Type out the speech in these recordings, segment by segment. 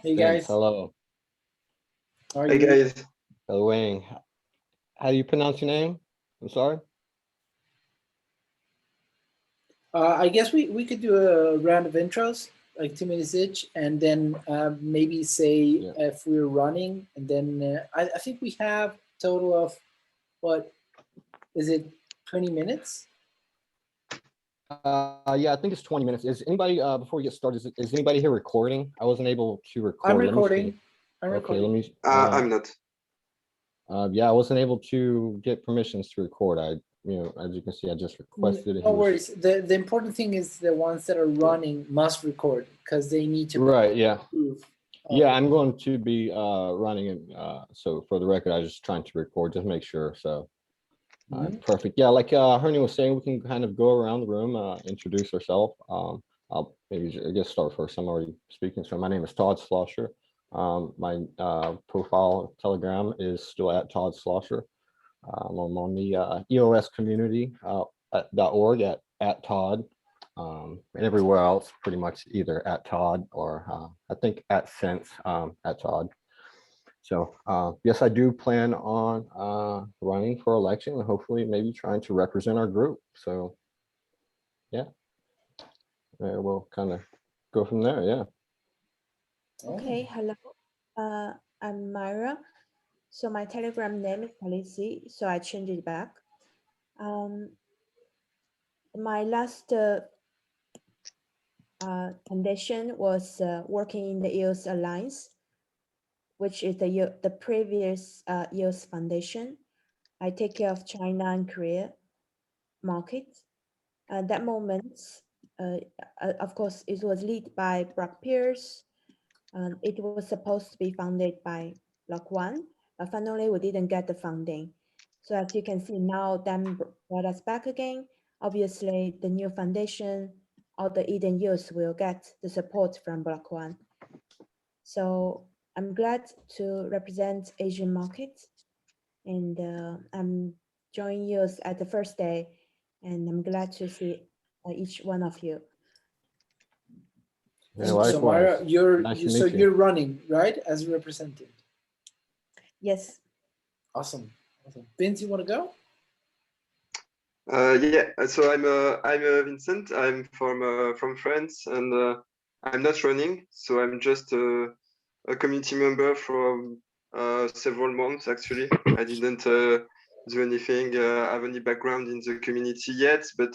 Hey Vince, guys, hello. how are Hey you? guys, Hello, Wayne. How do you pronounce your name? I'm sorry. I guess we could do a round of intros, like 2 minutes each, and then maybe say Yeah. if we're running, and then I think we have total of what is it, 20 minutes? Yeah, I think it's 20 minutes. Is anybody, before we get started, is anybody here recording? I wasn't able to I'm record. Let me see. recording. I'm Okay, let recording. me, I'm not. yeah, I wasn't able to get permissions to record. As you can see, I just requested it. No worries. The important thing is the ones that are running must record because they need to Right, yeah. prove. Yeah, I'm going to be running it. So for the record, I was just trying to record, just make sure. So perfect. Yeah, like Hernie was saying, we can kind of go around the room, introduce ourselves. I'll maybe I guess start first. I'm already speaking. So my name is Todd Slosher. My profile Telegram is still at Todd Slosher. I'm on the EOS community .org at Todd. And everywhere else, pretty much either at Todd or I think at Sense at Todd. So yes, I do plan on running for election and hopefully maybe trying to represent our group. So yeah, we'll kind of go from there. Yeah. Okay, hello. I'm Myra. So my Telegram name is Khaleesi, so I changed it back. My last condition was working in the EOS Alliance, which is the previous EOS Foundation. I take care of China and Korea markets. At that moment, of course, it was led by Brock Pierce. It was supposed to be funded by Block One, but finally we didn't get the funding. So as you can see now, them brought us back again. Obviously, the new foundation or the Eden Youth will get the support from Block One. So I'm glad to represent Asian markets, and I'm joining youth at the first day, and I'm glad to see each one of you. Yeah, So likewise. Myra, Nice to meet you. you're running, right, as a representative. Yes. Awesome. Vince, you want to go? Yeah, so I'm Vincent. I'm from France, and I'm not running, so I'm just a community member for several months. Actually, I didn't do anything, have any background in the community yet, but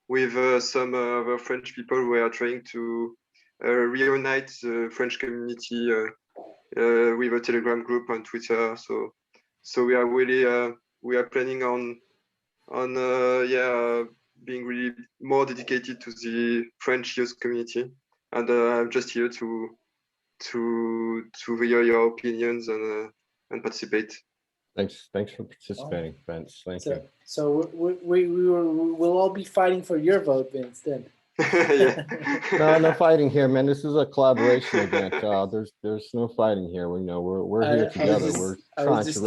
with some other French people, we are trying to reunite the French community with a Telegram group on Twitter. So we are really we are planning on being really more dedicated to the French youth community, and I'm just here to hear your opinions and participate. Thanks for participating, Vince. Thank you. So we'll all be fighting for your vote, Vince. Then. Yeah. No fighting here, man. This is a collaboration event. There's no fighting here. We know we're here together. We're trying to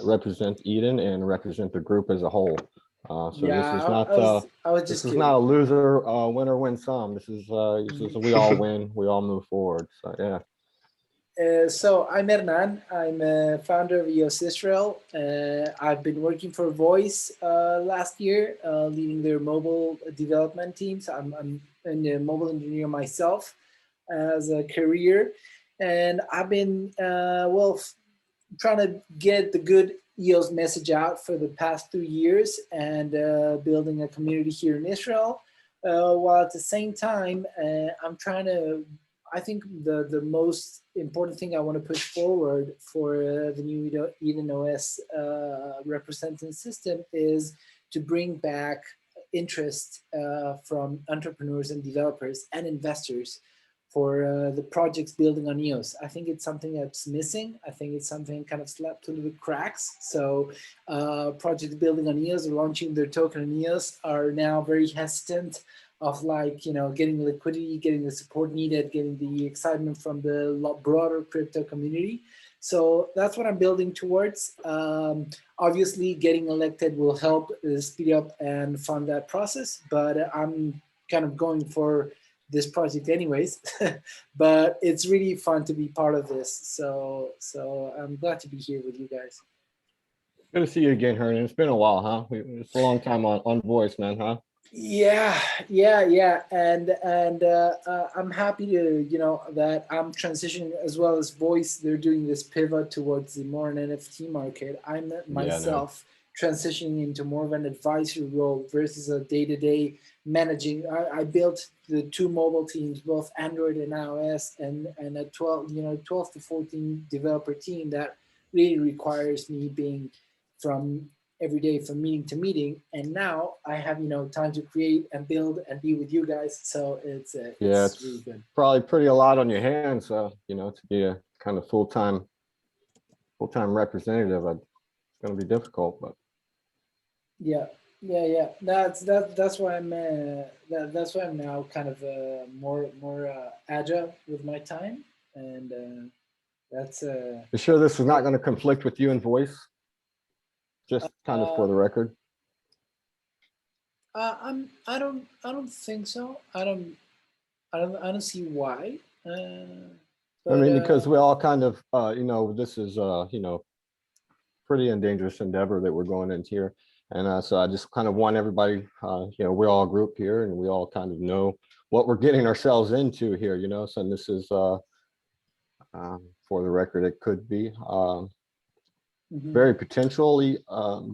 represent Eden and represent the group as a whole. So yeah, this is not I was just this is not a loser winner win some. This is we all win. We all move forward. So yeah. So I'm Hernan. I'm a founder of EOS Israel. I've been working for Voice last year, leading their mobile development teams. I'm a mobile engineer myself as a career, and I've been trying to get the good EOS message out for the past 2 years and building a community here in Israel. While at the same time, I'm trying to. I think the most important thing I want to push forward for the new Eden OS representing system is to bring back interest from entrepreneurs and developers and investors for the projects building on EOS. I think it's something that's missing. I think it's something kind of slapped through the cracks. So projects building on EOS or launching their token on EOS are now very hesitant of getting liquidity, getting the support needed, getting the excitement from the broader crypto community. So that's what I'm building towards. Obviously, getting elected will help speed up and fund that process, but I'm kind of going for this project anyways, but it's really fun to be part of this. So I'm glad to be here with you guys. Good to see you again, Hernan. It's been a while, huh? It's a long time on voice, man, huh? Yeah, and I'm happy to that I'm transitioning as well as voice. They're doing this pivot towards the more an NFT market. I'm myself transitioning into more of an advisory role versus a day-to-day managing. I built the 2 mobile teams, both Android and iOS, and a 12 to 14 developer team that really requires me being from every day from meeting to meeting, and now I have time to create and build and be with you guys. So it's really good. Probably pretty a lot on your hands, to be a kind of full-time representative. It's going to be difficult, but yeah. That's why I'm that's why I'm now kind of more agile with my time, and that's. You sure this is not going to conflict with you in voice? Just kind of for the record. I don't think so. I don't see why. I mean, because we all kind of, this is, pretty and dangerous endeavor that we're going into here. And so I just kind of want everybody, we're all a group here and we all kind of know what we're getting ourselves into here, so this is, for the record, it could be very potentially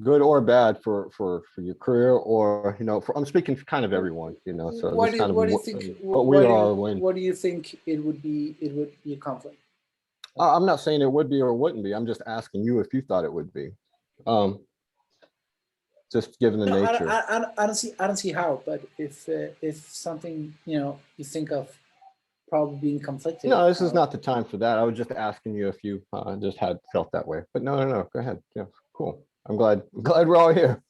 good or bad for your career, or I'm speaking for kind of everyone, so what this kind of do you think? What do you think it would be a conflict? I'm not saying it would be or wouldn't be. I'm just asking you if you thought it would be. Just given the nature. I don't see how. But if something you think of probably being conflicted. No, this is not the time for that. I was just asking you if you just had felt that way. But no. Go ahead. Yeah, cool. I'm glad we're all here.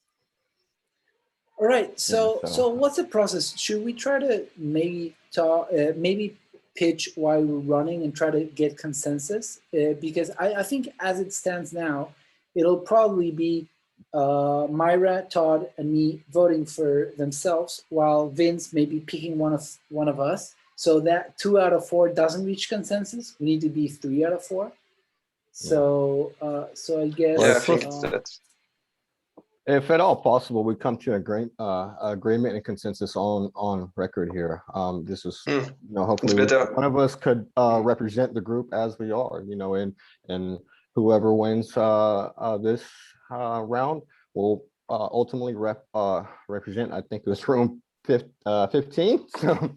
All right. So what's the process? Should we try to maybe talk, maybe pitch why we're running and try to get consensus? Because I think as it stands now, it'll probably be Myra, Todd, and me voting for themselves, while Vince may be picking one of us. So that 2 out of 4 doesn't reach consensus. We need to be 3 out of 4. So I guess. Yeah, I think it's that. If at all possible, we come to agreement and consensus on record here. This is, hopefully one of us could represent the group as we are, and whoever wins this round will ultimately represent, I think it was room 15. So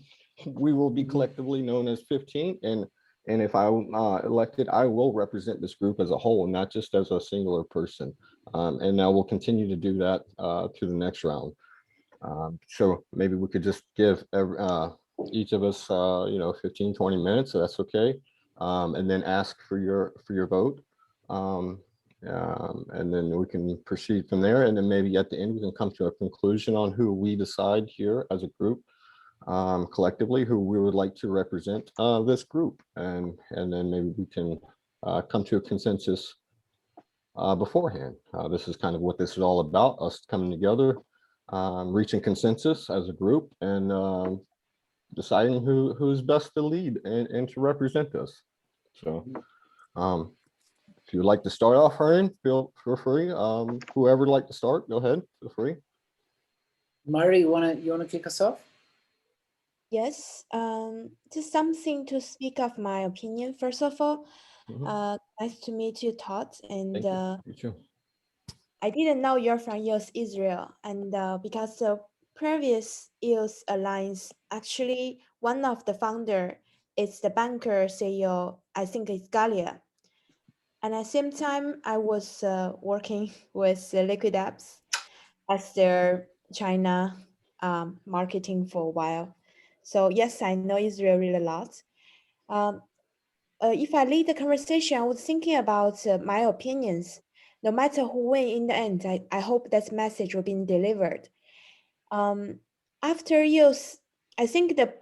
we will be collectively known as 15, and if I'm elected, I will represent this group as a whole, not just as a singular person. And now we'll continue to do that to the next round. So maybe we could just give each of us, 15, 20 minutes, so that's okay. And then ask for your vote. And then we can proceed from there. And then maybe at the end, we can come to a conclusion on who we decide here as a group, collectively, who we would like to represent this group. And then maybe we can come to a consensus beforehand. This is kind of what this is all about, us coming together, reaching consensus as a group, and deciding who's best to lead and to represent us. So if you would like to start off, Hernan, feel free. Whoever would like to start, go ahead, feel free. Mari, you wanna kick us off? Yes, just something to speak of my opinion. First of all, nice to meet you, Todd. And you too. I didn't know you're from EOS Israel, and because the previous EOS Alliance, actually one of the founder is the banker CEO, I think it's Galia. And at the same time, I was working with Liquid Apps as their China marketing for a while. So yes, I know Israel really a lot. If I lead the conversation, I was thinking about my opinions. No matter who win in the end, I hope that message will be delivered. After years, I think the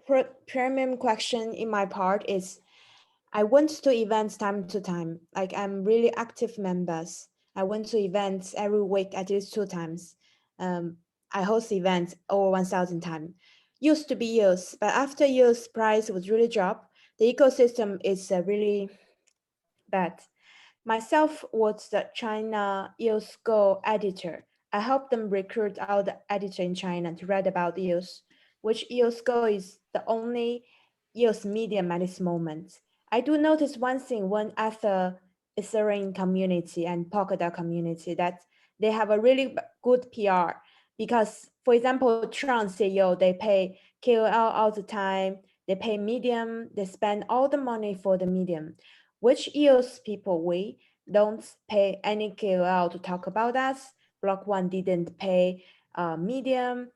premium question in my part is, I went to events time to time. Like I'm really active members. I went to events every week at least 2 times. I host events over 1,000 times. used to be EOS, but after EOS price was really dropped, the ecosystem is really bad. Myself was the China EOS Go editor. I helped them recruit all the editor in China to write about EOS, which EOS Go is the only EOS medium at this moment. I do notice one thing when other Ethereum community and Polkadot community that they have a really good PR because, for example, Tron CEO, they pay KOL all the time, they pay Medium, they spend all the money for the Medium, which EOS people we don't pay any KOL to talk about us. Block One didn't pay Medium.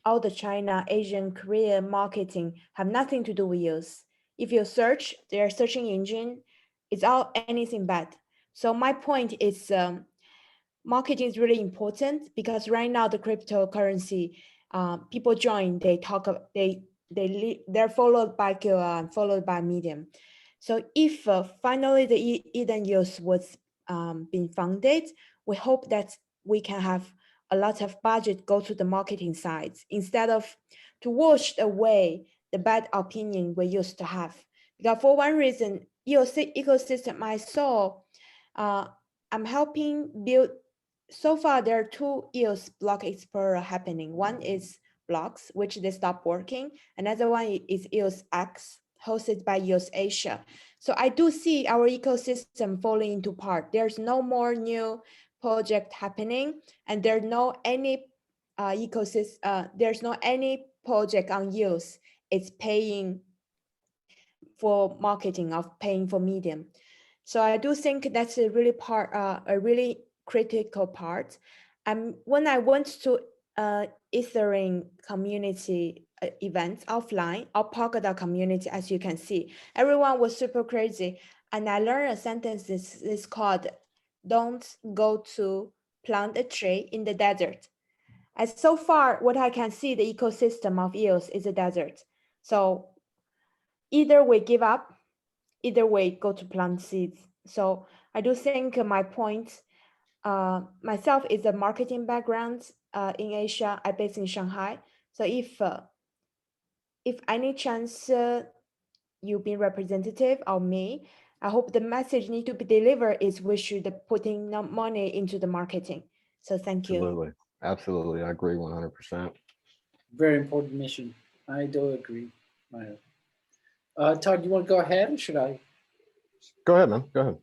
All the China, Asian, Korean marketing have nothing to do with EOS. If you search their searching engine, it's all anything bad. So my point is marketing is really important because right now the cryptocurrency, people join, they talk, they're followed by KOL and followed by Medium. So if finally the Eden EOS was being funded, we hope that we can have a lot of budget go to the marketing side instead of to wash away the bad opinion we used to have. Because for one reason, EOS ecosystem I saw, I'm helping build. So far, there are two EOS Block Explorer happening. One is Blocks, which they stopped working. Another one is EOS X, hosted by EOS Asia. So I do see our ecosystem falling into part. There's no more new project happening, and there's no any there's no any project on EOS. It's paying for marketing of paying for Medium. So I do think that's a really critical part. When I went to Ethereum community events offline, or Polkadot community, as you can see, everyone was super crazy. And I learned a sentence is called, "Don't go to plant a tree in the desert." As so far, what I can see, the ecosystem of EOS is a desert. So either we give up, either way go to plant seeds. So I do think my point, myself is a marketing background in Asia. I based in Shanghai. So if any chance you be representative of me, I hope the message need to be delivered is we should putting money into the marketing. So thank you. Absolutely. Absolutely. I agree 100%. Very important mission. I do agree. Todd, you want to go ahead or should I? Go ahead, man. Go ahead.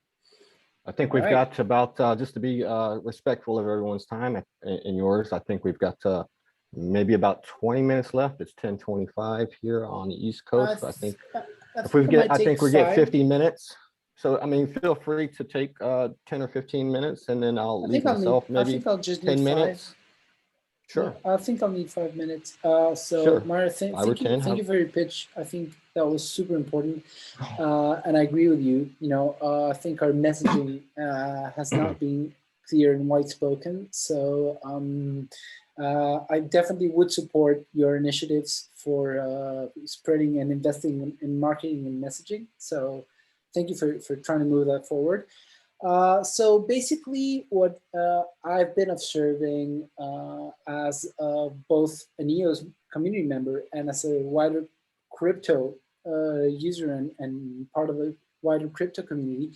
I think we've Right. got about, just to be respectful of everyone's time and yours, I think we've got maybe about 20 minutes left. It's 10:25 here on the East Coast. I think if we get, I think we get 50 minutes. So, I mean, feel free to take 10 or 15 minutes and then I'll leave myself maybe I think I'll just 10 need minutes. 5. Sure. I think I'll need 5 minutes. So Sure. Mara, thank you for your pitch. I think that was super important. And I agree with you. You know, I think our messaging has not been clear and wide spoken. So I definitely would support your initiatives for spreading and investing in marketing and messaging. So thank you for trying to move that forward. So basically what I've been observing as both an EOS community member and as a wider crypto user and part of the wider crypto community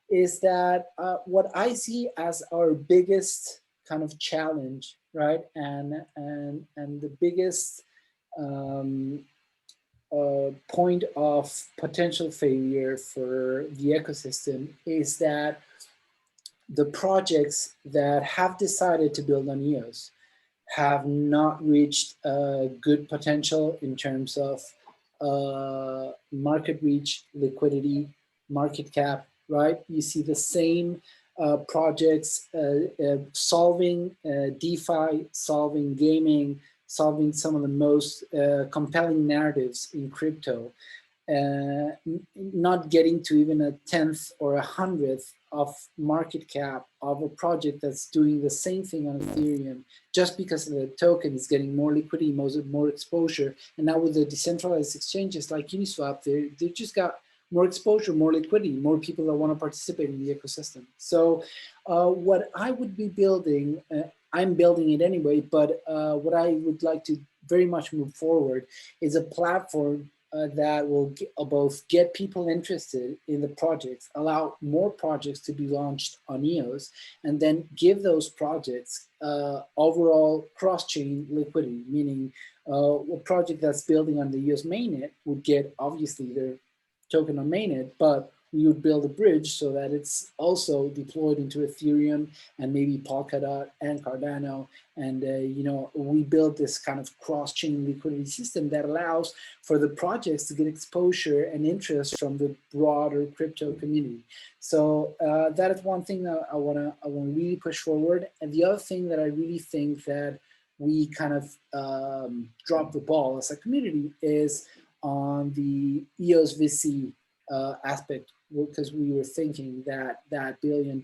is that what I see as our biggest kind of challenge, right? And the biggest point of potential failure for the ecosystem is that the projects that have decided to build on EOS have not reached good potential in terms of market reach, liquidity, market cap, right? You see the same projects solving DeFi, solving gaming, solving some of the most compelling narratives in crypto, not getting to even a 10th or a 100th of market cap of a project that's doing the same thing on Ethereum, just because the token is getting more liquidity, more exposure. And now with the decentralized exchanges like Uniswap, they've just got more exposure, more liquidity, more people that want to participate in the ecosystem. So what I would be building, I'm building it anyway, but what I would like to very much move forward is a platform that will both get people interested in the projects, allow more projects to be launched on EOS, and then give those projects overall cross-chain liquidity, meaning a project that's building on the EOS mainnet would get obviously their token on mainnet, but we would build a bridge so that it's also deployed into Ethereum and maybe Polkadot and Cardano. And, we build this kind of cross-chain liquidity system that allows for the projects to get exposure and interest from the broader crypto community. So that is one thing that I want to really push forward. And the other thing that I really think that we kind of dropped the ball as a community is on the EOS VC aspect, because we were thinking that $1 billion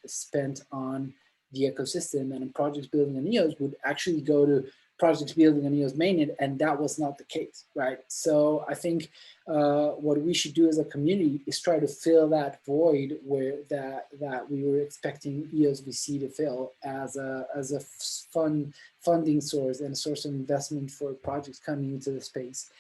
spent on the ecosystem and projects building on EOS would actually go to projects building on EOS mainnet, and that was not the case, right? So I think what we should do as a community is try to fill that void where that we were expecting EOS VC to fill as a funding source and a source of investment for projects coming into the space.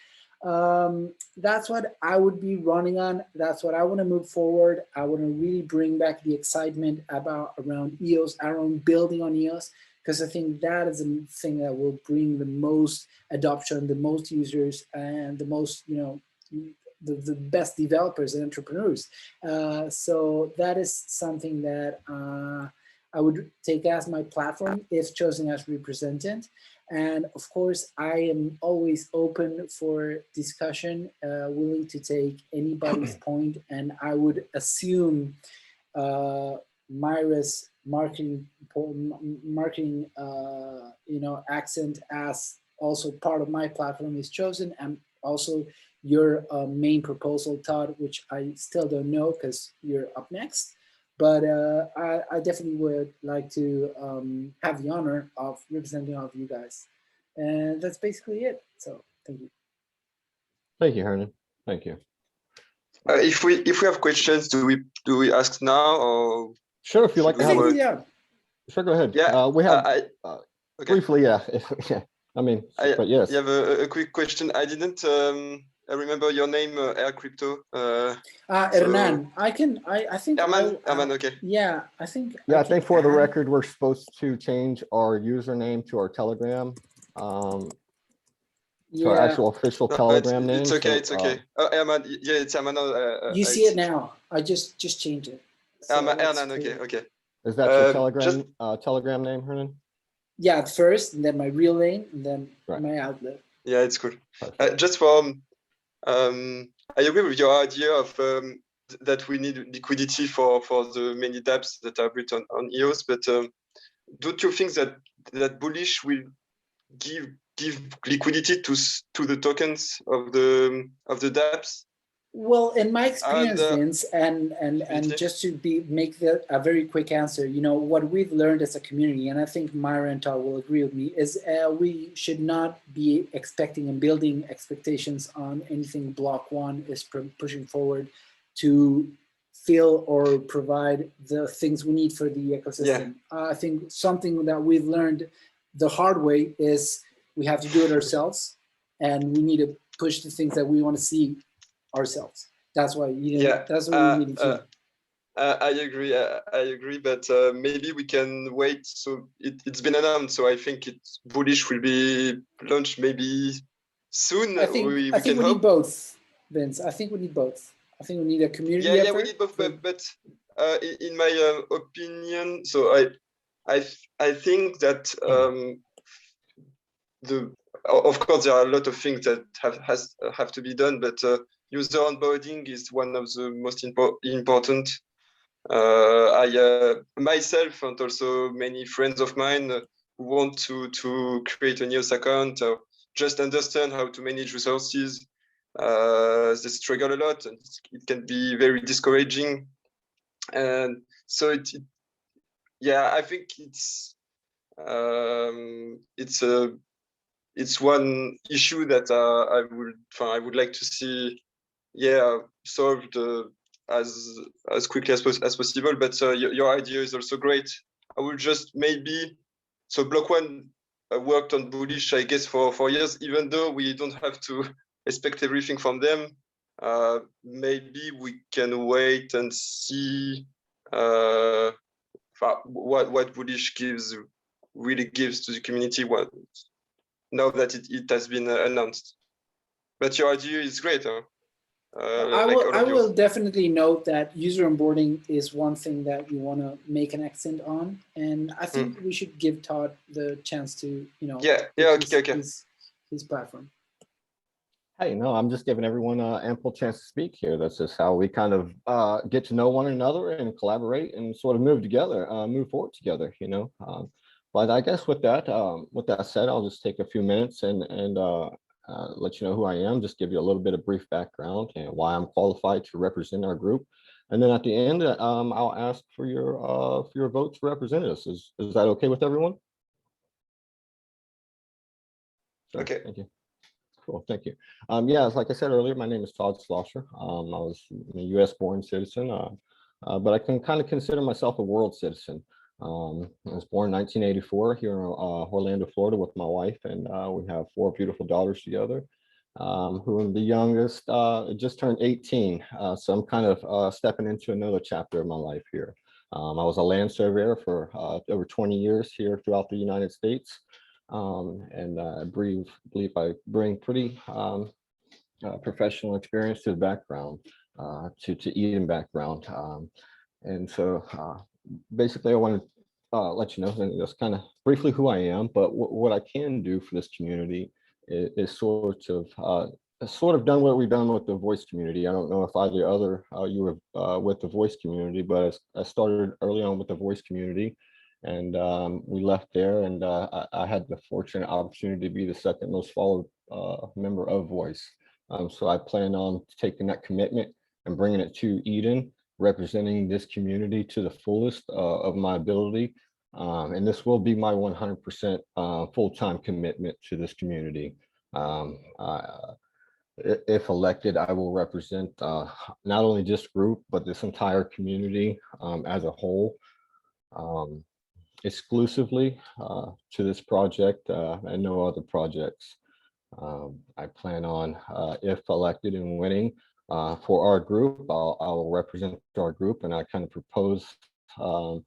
That's what I would be running on. That's what I want to move forward. I want to really bring back the excitement around EOS, around building on EOS, because I think that is the thing that will bring the most adoption, the most users, and the most, the best developers and entrepreneurs. So that is something that I would take as my platform if chosen as representative. And of course, I am always open for discussion, willing to take anybody's point. And I would assume Myra's marketing accent as also part of my platform is chosen, and also your main proposal, Todd, which I still don't know because you're up next. But I definitely would like to have the honor of representing all of you guys. And that's basically it. So thank you. Thank you, Hernan. Thank you. If we have questions, do we ask now, or sure, if you like to have it? Yeah. Sure, go ahead. Yeah, we have okay. Briefly, yeah. Yeah. I mean, but yes. You have a quick question. I didn't remember your name, Air Crypto. Hernan. I think Herman, okay. Yeah, I think. Yeah, I think for the record, we're supposed to change our username to our Telegram. To our actual official Telegram name. It's okay. So, it's okay. Herman, yeah, it's Herman. You see it now. I just changed it. So Hernan, okay. Is that your Telegram name, Hernan? Yeah, at first, and then my real name, and then my outlet. Yeah, it's cool. Just for, I agree with your idea of that we need liquidity for the many dApps that are built on EOS, but don't you think that bullish will give liquidity to the tokens of the dApps? Well, in my experience, Vince, and just to make that a very quick answer, what we've learned as a community, and I think Myra and Todd will agree with me, is we should not be expecting and building expectations on anything Block One is pushing forward to fill or provide the things we need for the ecosystem. Yeah. I think something that we've learned the hard way is we have to do it ourselves, and we need to push the things that we want to see ourselves. That's why that's what we need to do. I agree, but maybe we can wait. So it's been announced, so I think bullish will be launched maybe soon. I think we need both, Vince. I think we need both. I think we need a community effort. Yeah, we need both, but in my opinion, so I think that of course there are a lot of things that have to be done, but user onboarding is one of the most important. I myself and also many friends of mine who want to create an EOS account or just understand how to manage resources. They struggle a lot, and it can be very discouraging. And so I think it's one issue that I would like to see solved as quickly as possible. But your idea is also great. I will just maybe, so Block One worked on Bullish, I guess, for years, even though we don't have to expect everything from them. Maybe we can wait and see what Bullish really gives to the community now that it has been announced. But your idea is great, huh? I will definitely note that user onboarding is one thing that we want to make an accent on, and I think we should give Todd the chance to, his platform. Hey, no, I'm just giving everyone ample chance to speak here. That's just how we kind of get to know one another and collaborate and sort of move forward together, But I guess with that said, I'll just take a few minutes and let you know who I am, just give you a little bit of brief background and why I'm qualified to represent our group. And then at the end, I'll ask for your vote to represent us. Is that okay with everyone? Sure, okay. Thank you. Cool, thank you. Yeah, like I said earlier, my name is Todd Schlosser. I was a U.S. born citizen, but I can kind of consider myself a world citizen. I was born in 1984 here in Orlando, Florida with my wife, and we have 4 beautiful daughters together, who the youngest just turned 18. So I'm kind of stepping into another chapter of my life here. I was a land surveyor for over 20 years here throughout the United States. And I believe I bring pretty professional experience to the background, to Eden background. And so basically I want to let you know, and that's kind of briefly who I am, but what I can do for this community is sort of done what we've done with the voice community. I don't know if either other you were with the voice community, but I started early on with the voice community. And we left there, and I had the fortunate opportunity to be the second most followed member of Voice. So I plan on taking that commitment and bringing it to Eden, representing this community to the fullest of my ability. And this will be my 100% full-time commitment to this community. If elected, I will represent not only this group, but this entire community as a whole. Exclusively to this project and no other projects. I plan on, if elected and winning for our group, I'll represent our group, and I kind of propose, I'll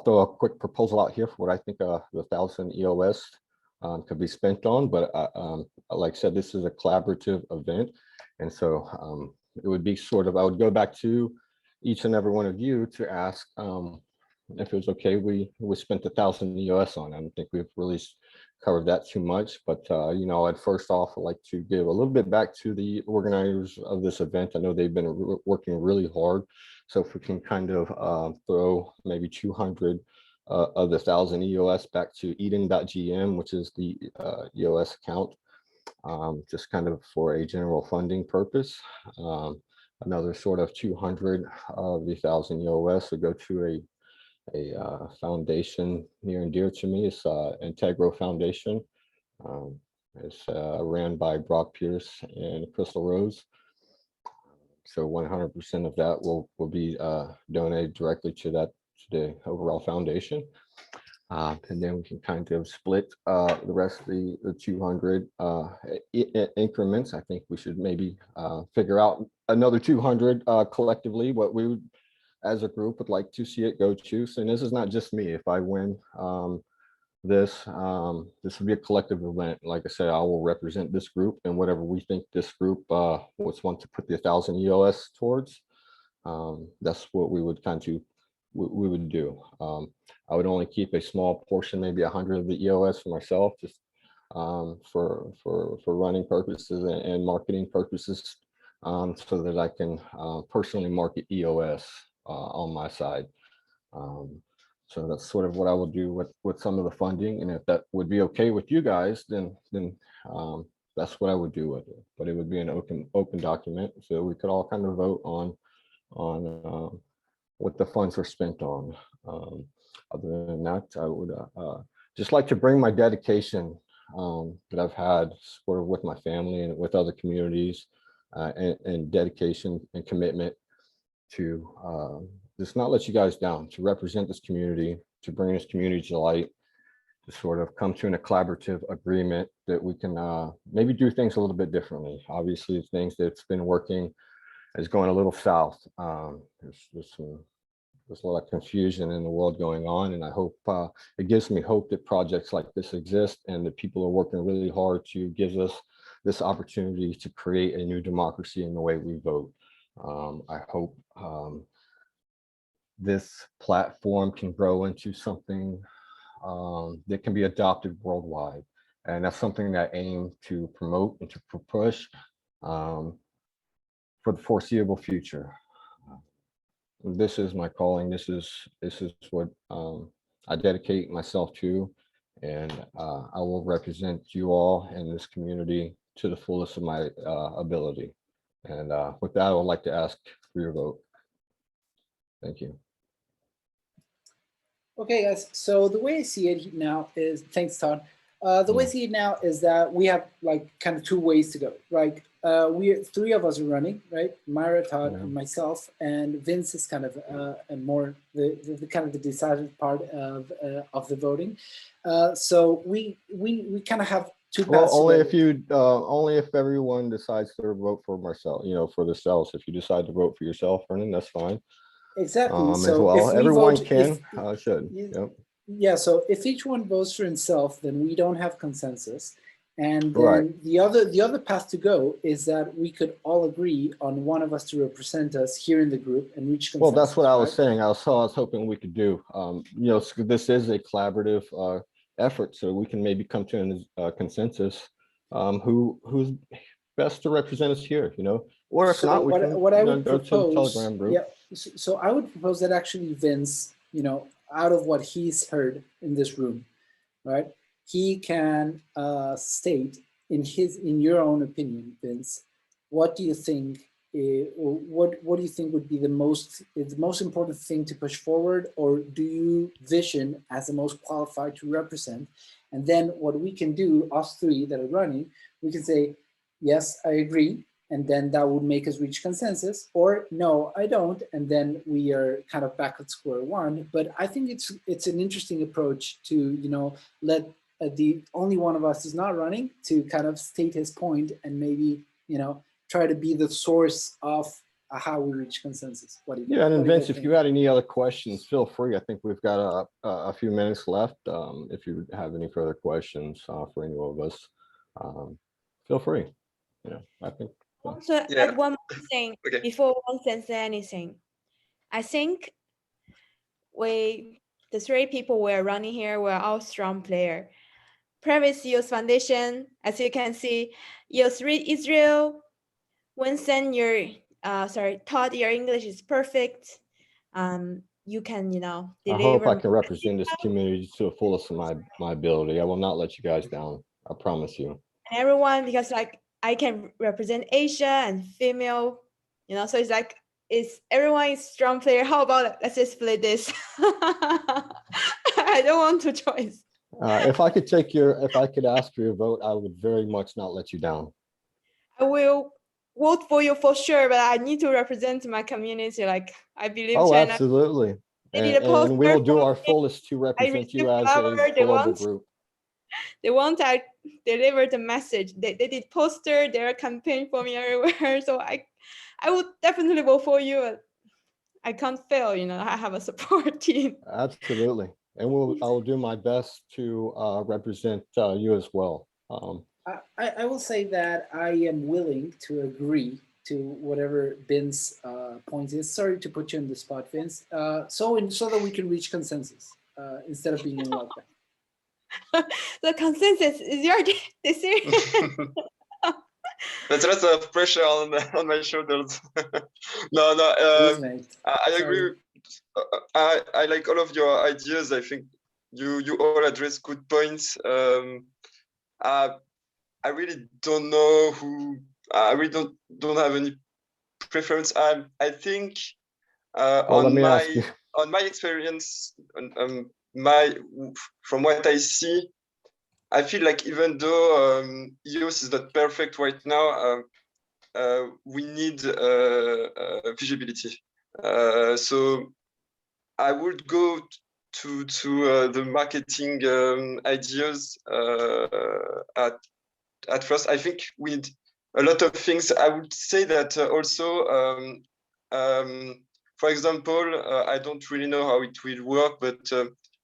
throw a quick proposal out here for what I think the 1,000 EOS could be spent on, but like I said, this is a collaborative event. And so it would be sort of, I would go back to each and every one of you to ask, if it was okay, we spent 1,000 EOS on. I don't think we've really covered that too much, but I'd first off like to give a little bit back to the organizers of this event. I know they've been working really hard. So if we can kind of throw maybe 200 of the 1,000 EOS back to eden.gm, which is the EOS account, just kind of for a general funding purpose. Another sort of 200 of the 1,000 EOS would go to a foundation near and dear to me. It's Integro Foundation. It's ran by Brock Pierce and Crystal Rose. So 100% of that will be donated directly to the overall foundation. And then we can kind of split the rest of the 200 increments. I think we should maybe figure out another 200 collectively, what we would, as a group, would like to see it go to. So, and this is not just me. If I win this will be a collective event. Like I said, I will represent this group, and whatever we think this group was want to put the 1,000 EOS towards, that's what we would we would do. I would only keep a small portion, maybe 100 of the EOS for myself, just for running purposes and marketing purposes, so that I can personally market EOS on my side. So that's sort of what I will do with some of the funding, and if that would be okay with you guys, then that's what I would do with it. But it would be an open document, so we could all kind of vote on what the funds are spent on. Other than that, I would just like to bring my dedication that I've had sort of with my family and with other communities, and dedication and commitment to just not let you guys down, to represent this community, to bring this community to light, sort of come to a collaborative agreement that we can maybe do things a little bit differently. Obviously, things that's been working is going a little south. There's a lot of confusion in the world going on, and I hope it gives me hope that projects like this exist and that people are working really hard to give us this opportunity to create a new democracy in the way we vote. I hope this platform can grow into something that can be adopted worldwide. And that's something that I aim to promote and to push for the foreseeable future. This is my calling. This is what I dedicate myself to, and I will represent you all in this community to the fullest of my ability. And with that, I would like to ask for your vote. Thank you. Okay, guys. So the way I see it now is, thanks, Todd. The way I see it now is that we have like kind of two ways to go, right? Three of us are running, right? Myra, Todd, and myself, and Vince is kind of and more the kind of the decisive part of the voting. So we kind of have two paths. Well, only if everyone decides to vote for Marcel, for themselves. If you decide to vote for yourself, Vernon, that's fine. Exactly. As So well, if we everyone vote, should. Yep. Yeah. So if each one votes for himself, then we don't have consensus. And then Right. the other path to go is that we could all agree on one of us to represent us here in the group and reach consensus. Well, that's what I was right? saying. I was hoping we could do. This is a collaborative effort, so we can maybe come to a consensus. Who's best to represent us here? Or if So not, we can what I would go to the propose, Telegram group. yeah. So I would propose that actually Vince, out of what he's heard in this room, right? He can state in your own opinion, Vince, what do you think? What do you think would be the most important thing to push forward, or do you vision as the most qualified to represent? And then what we can do, us three that are running, we can say, yes, I agree, and then that would make us reach consensus, or no, I don't, and then we are kind of back at square one. But I think it's an interesting approach to let the only one of us is not running to kind of state his point and maybe try to be the source of how we reach consensus. Yeah, and Vince, if you had any other questions, feel free. I think we've got a few minutes left. If you have any further questions for any of us, feel free. I think. Also, add one more thing before one says anything. I think the three people we're running here were all strong players. Previous EOS Foundation, as you can see, EOS Israel, Winston, Todd, your English is perfect. You can, deliver. I hope I can represent this community to the fullest of my ability. I will not let you guys down. I promise you. And everyone, because I can represent Asia and female, so it's everyone is strong player. How about let's just play this? I don't want to choice. If I could ask for your vote, I would very much not let you down. I will vote for you for sure, but I need to represent my community. I believe China. Absolutely. And we will do our fullest to represent you as a global group. They want I deliver the message. They did poster, their campaign for me everywhere. So I would definitely vote for you. I can't fail, I have a support team. Absolutely. And I will do my best to represent you as well. I will say that I am willing to agree to whatever Vince's point is. Sorry to put you on the spot, Vince. So that we can reach consensus instead of being in lockdown. The consensus is your decision. There's a lot of pressure on my shoulders. No, I agree. I like all of your ideas. I think you all address good points. I really don't know who. I really don't have any preference. I think on my experience, from what I see, I feel like even though EOS is not perfect right now, we need visibility. So I would go the marketing ideas at first. I think we need a lot of things. I would say that also, for example, I don't really know how it will work, but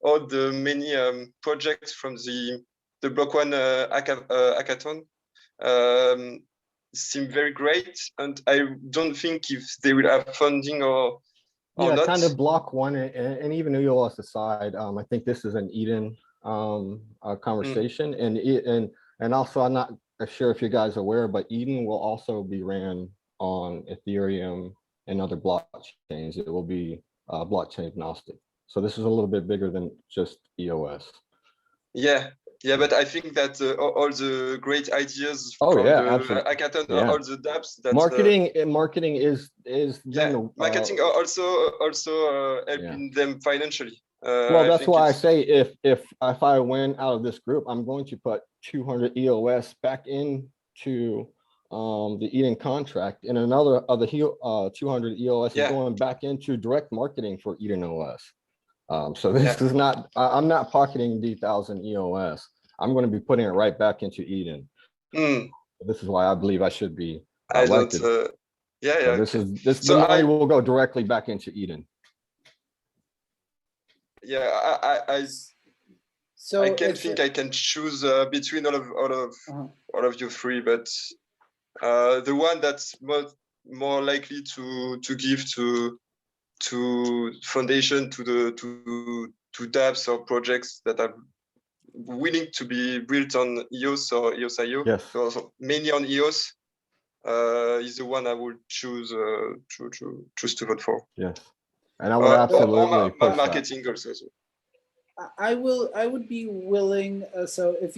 all the many projects from the Block One hackathon seem very great, and I don't think if they will have funding or not. Kind of Block One and even EOS aside, I think this is an Eden conversation, and also I'm not sure if you guys are aware, but Eden will also be ran on Ethereum and other blockchains. It will be blockchain agnostic. So this is a little bit bigger than just EOS. Yeah, but I think that all the great ideas from the absolutely. hackathon, all the dApps that marketing is marketing also helping them financially. Well, that's why I say if I win out of this group, I'm going to put 200 EOS back into the Eden contract, and another of the 200 EOS is going back into direct marketing for Eden OS. So this is not, I'm not pocketing the 1,000 EOS. I'm going to be putting it right back into Eden. This is why I believe I should be elected. So the money will go directly back into Eden. So I can't think I can choose between all of you three, but the one that's more likely to give to foundation, to dApps or projects that are willing to be built on EOS or EOS.io. So mainly on EOS is the one I would choose to vote for. Yes, and I would absolutely push marketing that. also. I would be willing. So if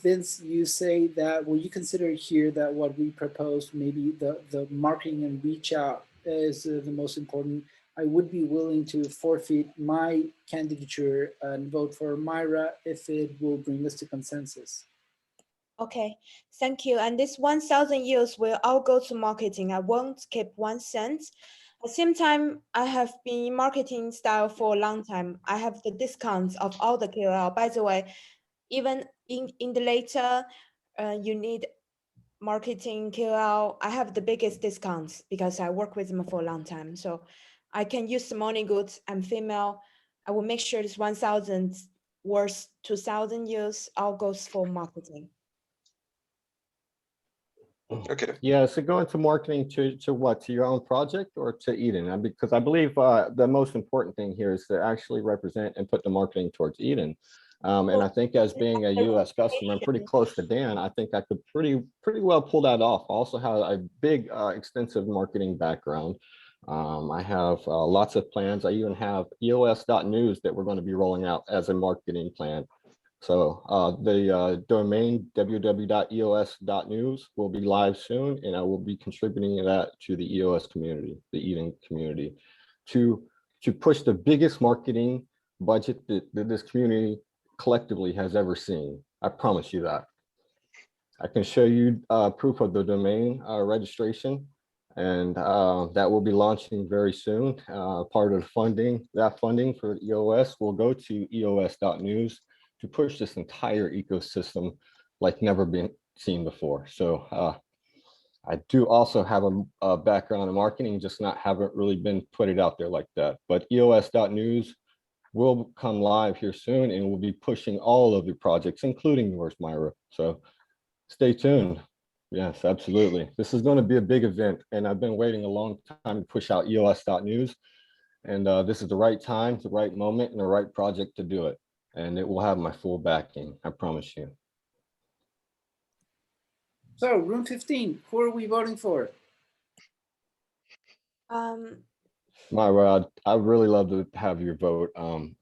Vince, you say that, well, you consider here that what we proposed, maybe the marketing and reach out is the most important. I would be willing to forfeit my candidature and vote for Myra if it will bring us to consensus. Okay, thank you. And this 1,000 euros will all go to marketing. I won't keep 1 cent. At the same time, I have been in marketing style for a long time. I have the discounts of all the KOL. By the way, even in the later, you need marketing KOL. I have the biggest discounts because I work with them for a long time. So I can use the money goods. I'm female. I will make sure this 1,000 worth 2,000 euros all goes for marketing. Okay. Yeah, so going to marketing to what? To your own project or to Eden? Because I believe the most important thing here is to actually represent and put the marketing towards Eden. And I think as being a US customer, I'm pretty close to Dan. I think I could pretty well pull that off. I also have a big, extensive marketing background. I have lots of plans. I even have EOS.news that we're going to be rolling out as a marketing plan. So the domain www.eos.news will be live soon, and I will be contributing that to the EOS community, the Eden community, to push the biggest marketing budget that this community collectively has ever seen. I promise you that. I can show you proof of the domain registration, and that will be launching very soon. Part of the funding, that funding for EOS will go to EOS.news to push this entire ecosystem like never been seen before. So I do also have a background in marketing, just haven't really been put it out there like that. But EOS.news will come live here soon, and we'll be pushing all of your projects, including yours, Myra. So stay tuned. Yes, absolutely. This is going to be a big event, and I've been waiting a long time to push out EOS.news. And this is the right time, the right moment, and the right project to do it. And it will have my full backing, I promise you. So room 15, who are we voting for? Myra, I'd really love to have your vote. And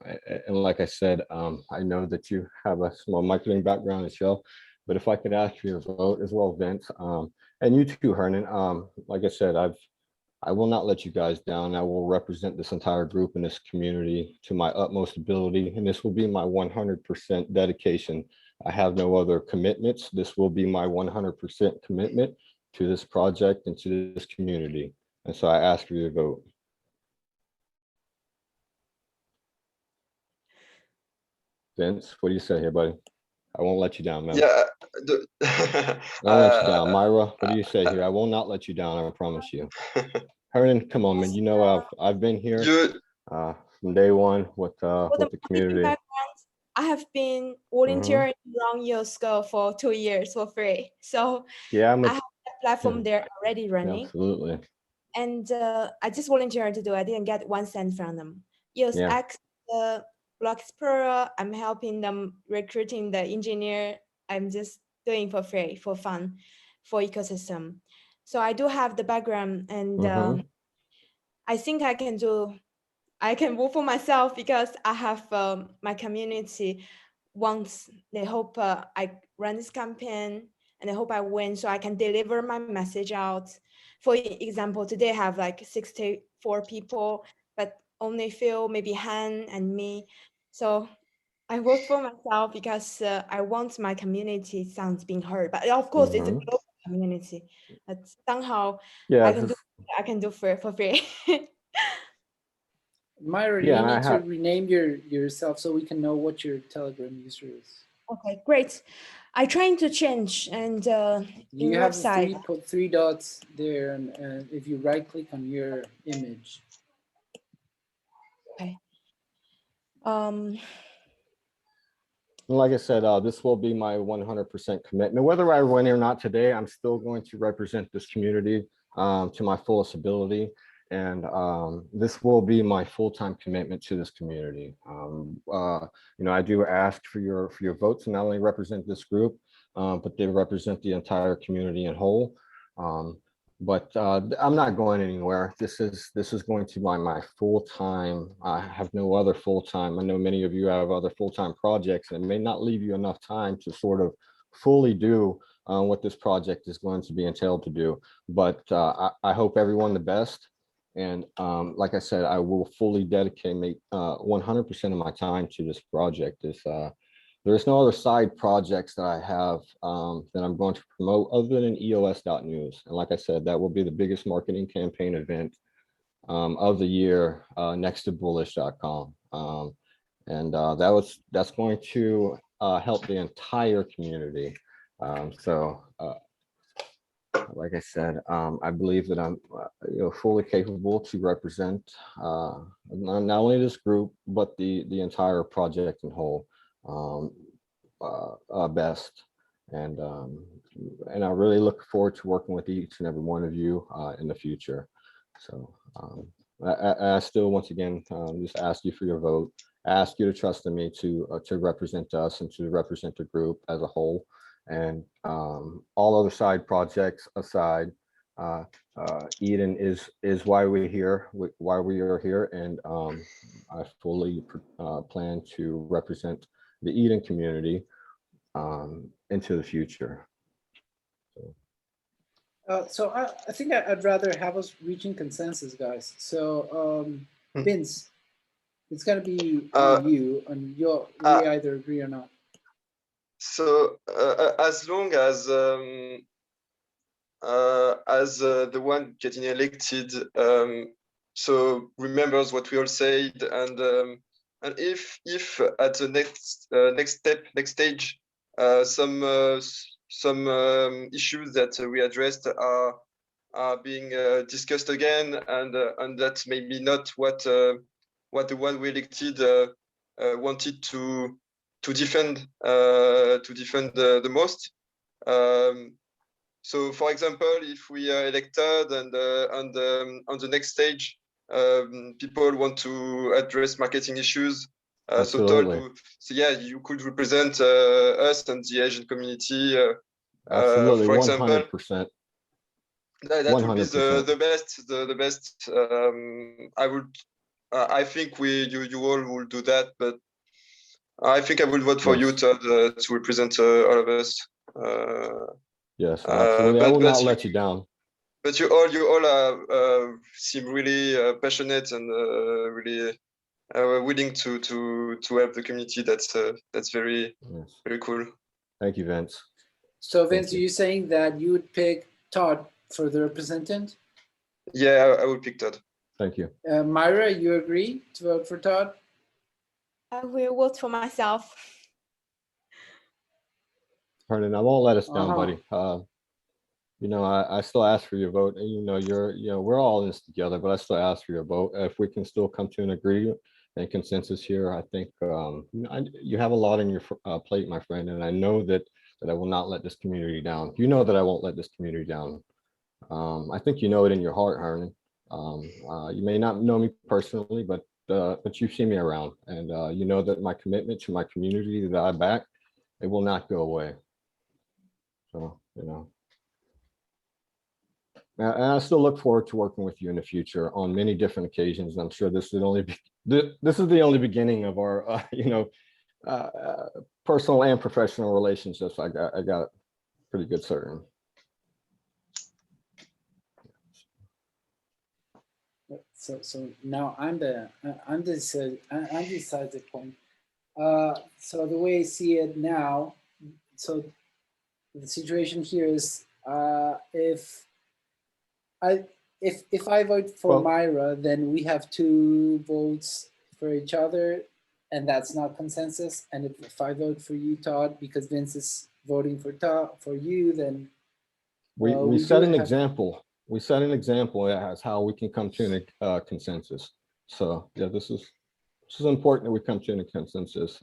like I said, I know that you have a small marketing background as well, but if I could ask for your vote as well, Vince, and you too, Hernan. Like I said, I will not let you guys down. I will represent this entire group and this community to my utmost ability, and this will be my 100% dedication. I have no other commitments. This will be my 100% commitment to this project and to this community. And so I ask for your vote. Vince, what do you say here, buddy? I won't let you down, man. Yeah. I won't let you down. Myra, what do you say here? I will not let you down, I promise you. Hernan, come on, man. You know I've been here from day one with the community. I have been volunteering around EOS for 2 years for free. So yeah, I have a platform there already running. Absolutely. And I just volunteered to do it. I didn't get 1 cent from them. EOS X, Block Explorer, I'm helping them recruiting the engineer. I'm just doing for free, for fun, for ecosystem. So I do have the background, and I think I can work for myself because I have my community wants, they hope I run this campaign and I hope I win so I can deliver my message out. For example, today I have like 64 people, but only few, maybe Han and me. So I work for myself because I want my community sounds being heard. But of course, it's a global community. But somehow I can do for free. Myra, you need to rename yourself so we can know what your Telegram user is. Okay, great. I'm trying to change, and you have three dots there, and if you right click on your image. Okay. Like I said, this will be my 100% commitment. Whether I win or not today, I'm still going to represent this community to my fullest ability. And this will be my full-time commitment to this community. I do ask for your votes to not only represent this group, but they represent the entire community in whole. But I'm not going anywhere. This is going to be my full-time. I have no other full-time. I know many of you have other full-time projects, and it may not leave you enough time to sort of fully do what this project is going to be entailed to do. But I hope everyone the best. And like I said, I will fully dedicate 100% of my time to this project. There's no other side projects that I have that I'm going to promote other than EOS.news. And like I said, that will be the biggest marketing campaign event of the year next to bullish.com. That's going to help the entire community. Like I said, I believe that I'm fully capable to represent not only this group, but the entire project in whole best. And I really look forward to working with each and every one of you in the future. So I still, once again, just ask you for your vote, ask you to trust in me to represent us and to represent the group as a whole. And all other side projects aside, Eden is why we're here, why we are here, and I fully plan to represent the Eden community into the future. So I think I'd rather have us reaching consensus, guys. So Vince, it's gonna be you, and we either agree or not. So as long as the one getting elected so remembers what we all said, and if at the next stage some issues that we addressed are being discussed again, and that maybe not what the one we elected wanted to defend the most. So, for example, if we are elected and on the next stage, people want to address marketing issues, so yeah, you could represent us and the Asian community. Absolutely, for example, 100%. That would be the best. The best. I would. I think you all will do that, but I think I will vote for you, Todd, to represent all of us. Yes, absolutely. I will not let you down. But you all seem really passionate and really willing to help the community. That's very cool. Thank you, Vince. So Vince, are you saying that you would pick Todd for the representative? Yeah, I would pick Todd. Thank you. Myra, you agree to vote for Todd? I will vote for myself. Hernan, I won't let us down, Uh-huh. buddy. You know, I still ask for your vote, and you know, we're all in this together, but I still ask for your vote. If we can still come to an agreement and consensus here, I think you have a lot on your plate, my friend, and I know that I will not let this community down. You know that I won't let this community down. I think you know it in your heart, Hernan. You may not know me personally, but you've seen me around, and you know that my commitment to my community that I back, it will not go away. So, you know. And I still look forward to working with you in the future on many different occasions. And I'm sure this is the only beginning of our, personal and professional relationships. I got pretty good certain. So now I'm the decisive point. So the way I see it now, so the situation here is if I vote for Myra, then we have 2 votes for each other, and that's not consensus. And if I vote for you, Todd, because Vince is voting for you, then we set an example. We set an example as how we can come to a consensus. So yeah, this is important that we come to a consensus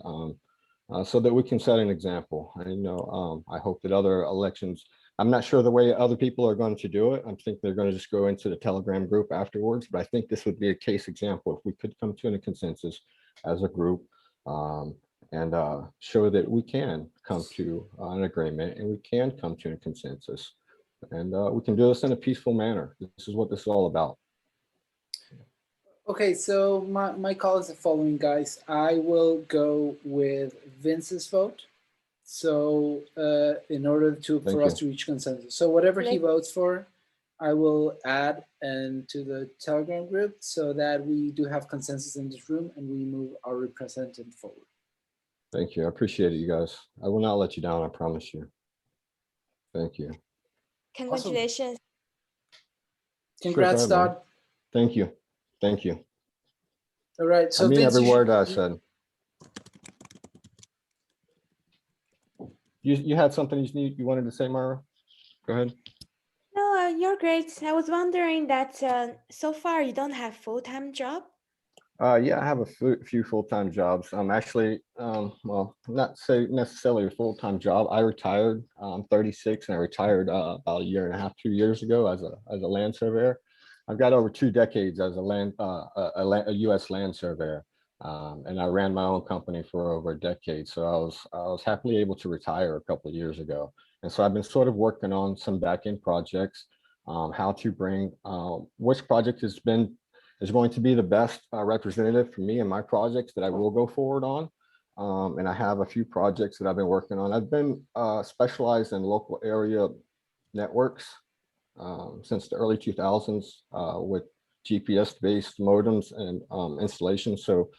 so that we can set an example. I know I hope that other elections, I'm not sure the way other people are going to do it. I think they're going to just go into the Telegram group afterwards, but I think this would be a case example if we could come to a consensus as a group and show that we can come to an agreement and we can come to a consensus. And we can do this in a peaceful manner. This is what this is all about. Okay, so my call is the following, guys. I will go with Vince's vote. So in order for us to reach consensus. So whatever he votes for, I will add to the Telegram group so that we do have consensus in this room and we move our representative forward. Thank you. I appreciate it, you guys. I will not let you down, I promise you. Thank you. Congratulations. Awesome. Congrats, Todd. Thank you. Thank you. All right. So I mean Vince, every word I said. You had something you wanted to say, Myra? Go ahead. No, you're great. I was wondering that so far you don't have full-time job? Yeah, I have a few full-time jobs. I'm actually, well, not say necessarily a full-time job. I retired. I'm 36 and I retired about a 1.5 years, 2 years ago as a land surveyor. I've got over 2 decades as a U.S. land surveyor. And I ran my own company for over a decade. So I was happily able to retire a couple of years ago. And so I've been sort of working on some back-end projects, how to bring, which project is going to be the best representative for me and my projects that I will go forward on. And I have a few projects that I've been working on. I've been specialized in local area networks since the early 2000s with GPS-based modems and installations. So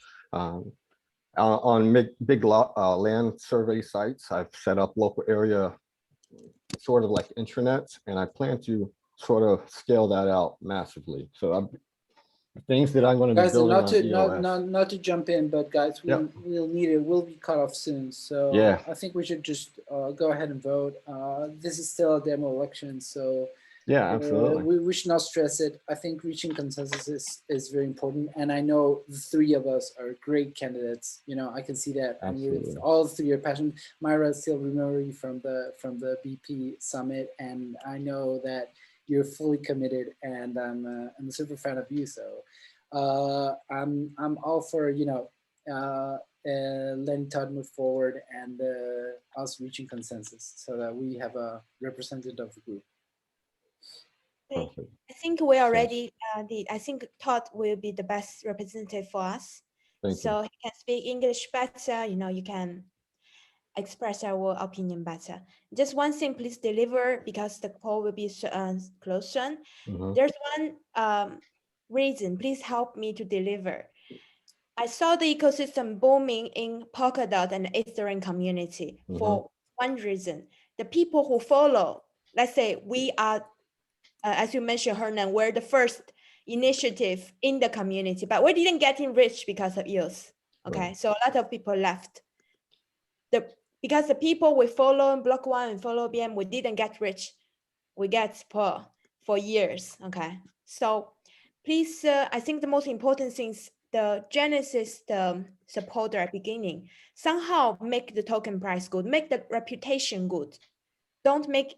on big land survey sites, I've set up local area sort of like intranets, and I plan to sort of scale that out massively. So things that I'm going to be building on EOS. Not to jump in, but guys, we'll need it. We'll be cut off soon. So yeah. I think we should just go ahead and vote. This is still a demo election, so yeah, absolutely. We should not stress it. I think reaching consensus is very important, and I know the 3 of us are great candidates. You know, I can see that. Absolutely. And all 3 are passionate. Myra, still remember you from the BP summit, and I know that you're fully committed, and I'm a super fan of you. So I'm all for letting Todd move forward and us reaching consensus so that we have a representative of the group. I think we already I think Todd will be the best representative for us. So he can speak English better. You know, you can express our opinion better. Just one thing, please deliver, because the poll will be closed soon. There's one reason, please help me to deliver. I saw the ecosystem booming in Polkadot and Ethereum community for one reason. The people who follow, let's say we are, as you mentioned, Hernan, we're the first initiative in the community, but we didn't get enriched because of EOS. Okay, Right. so a lot of people left. Because the people we follow in block 1 and follow BM, we didn't get rich. We get poor for years. Okay, so please, I think the most important things, the Genesis, the supporter at beginning, somehow make the token price good, make the reputation good. Don't make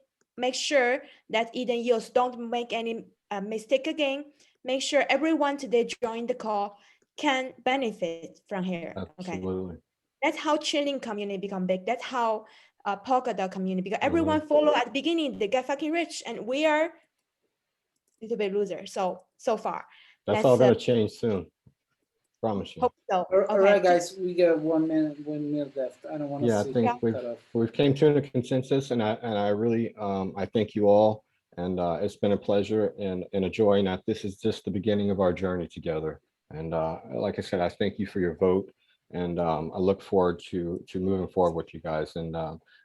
sure that Eden EOS don't make any mistake again. Make sure everyone today join the call can benefit from here. Okay, Absolutely. that's how Chainlink community become big. That's how Polkadot community, because everyone follow at the beginning, they get fucking rich, and we are little bit loser. So far, That's all gonna change soon. Promise you. hope so. All right, guys, we got 1 minute left. I don't want to Yeah, I see think cut off. we've came to a consensus, and I really I thank you all, and it's been a pleasure and a joy. And that this is just the beginning of our journey together. And like I said, I thank you for your vote, and I look forward to moving forward with you guys. And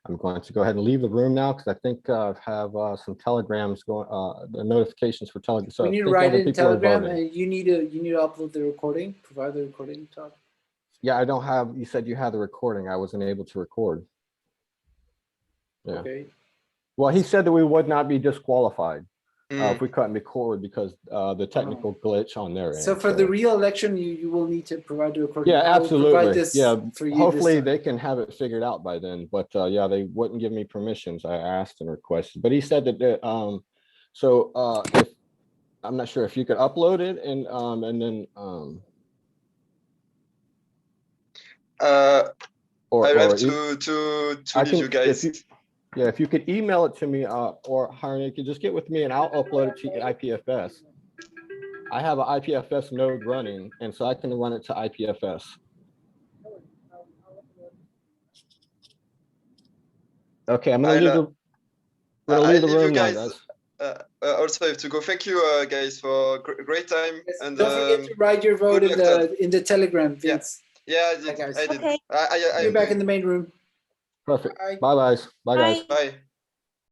I'm going to go ahead and leave the room now because I think I have some telegrams going, the notifications for Telegram. So We need to write it in Telegram, and you need to upload the recording, provide the recording, Todd. Yeah, I don't have. You said you had the recording. I wasn't able to record. Yeah. Okay. Well, he said that we would not be disqualified if we couldn't record because the technical glitch on their end. So for the real election, you will need to provide the recording. Yeah, I will absolutely. provide this Yeah, for you hopefully this time. they can have it figured out by then. But yeah, they wouldn't give me permissions. I asked and requested, but he said that if I'm not sure if you could upload it and then I have to leave you guys. If you could email it to me, or Harney, you could just get with me and I'll upload it to IPFS. I have an IPFS node running, and so I can run it to IPFS. Okay, I'm gonna leave the room now, guys. Also, I have to go. Thank you, guys, for great time. Yes, And don't forget to write your vote in the Telegram, Vince. Yeah, I did. guys. I did. Okay. I You're back in the main room. Perfect. Bye. Bye, guys. Bye, guys. Bye.